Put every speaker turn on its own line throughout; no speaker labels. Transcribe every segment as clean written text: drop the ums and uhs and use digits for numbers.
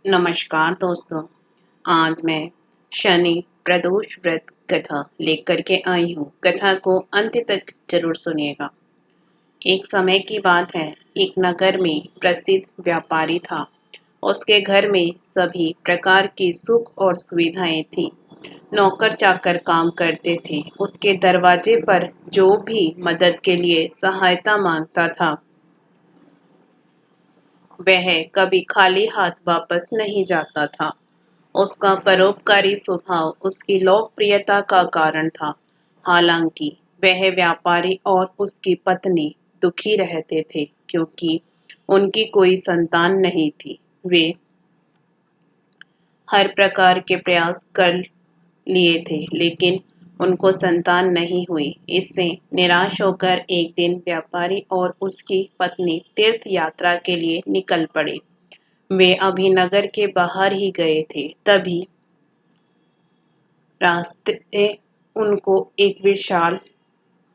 नमस्कार दोस्तों। आज मैं शनि प्रदोष व्रत कथा लेकर के आई हूँ। कथा को अंत तक जरूर सुनिएगा। एक समय की बात है, एक नगर में प्रसिद्ध व्यापारी था। उसके घर में सभी प्रकार की सुख और सुविधाएं थी। नौकर चाकर काम करते थे। उसके दरवाजे पर जो भी मदद के लिए सहायता मांगता था, वह कभी खाली हाथ वापस नहीं जाता था। उसका परोपकारी स्वभाव उसकी लोकप्रियता का कारण था। हालांकि वह व्यापारी और उसकी पत्नी दुखी रहते थे, क्योंकि उनकी कोई संतान नहीं थी। वे हर प्रकार के प्रयास कर लिए थे, लेकिन उनको संतान नहीं हुई। इससे निराश होकर एक दिन व्यापारी और उसकी पत्नी तीर्थ यात्रा के लिए निकल पड़े। वे अभी नगर के बाहर ही गए थे, तभी रास्ते उनको एक विशाल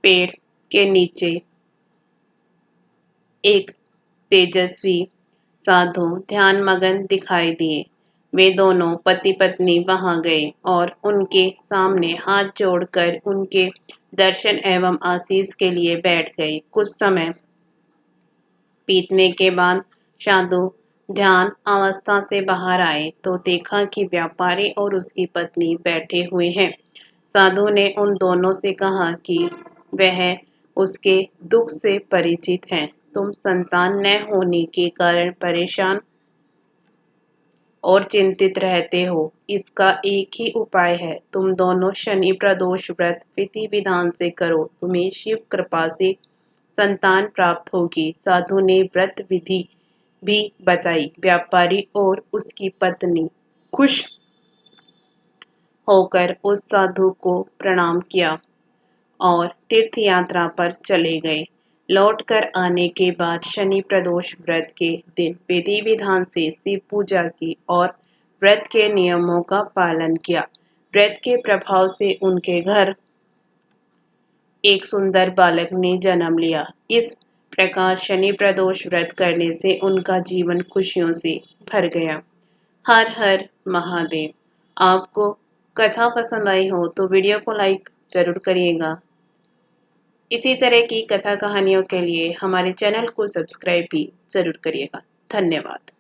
पेड़ के नीचे एक तेजस्वी साधु ध्यानमग्न दिखाई दिए। वे दोनों पति पत्नी वहां गए और उनके सामने हाथ जोड़कर उनके दर्शन एवं आशीष के लिए बैठ गए। कुछ समय बीतने के बाद साधु ध्यान अवस्था से बाहर आए तो देखा कि व्यापारी और उसकी पत्नी बैठे हुए हैं। साधु ने उन दोनों से कहा कि वह उसके दुख से परिचित हैं। तुम संतान न होने के कारण परेशान और चिंतित रहते हो। इसका एक ही उपाय है, तुम दोनों शनि प्रदोष व्रत विधि विधान से करो, तुम्हें शिव कृपा से संतान प्राप्त होगी। साधु ने व्रत विधि भी बताई। व्यापारी और उसकी पत्नी खुश होकर उस साधु को प्रणाम किया और तीर्थ यात्रा पर चले गए। लौटकर आने के बाद शनि प्रदोष व्रत के दिन विधि विधान से शिव पूजा की और व्रत के नियमों का पालन किया। व्रत के प्रभाव से उनके घर एक सुंदर बालक ने जन्म लिया। इस प्रकार शनि प्रदोष व्रत करने से उनका जीवन खुशियों से भर गया। हर हर महादेव। आपको कथा पसंद आई हो तो वीडियो को लाइक जरूर करिएगा। इसी तरह की कथा कहानियों के लिए हमारे चैनल को सब्सक्राइब भी जरूर करिएगा। धन्यवाद।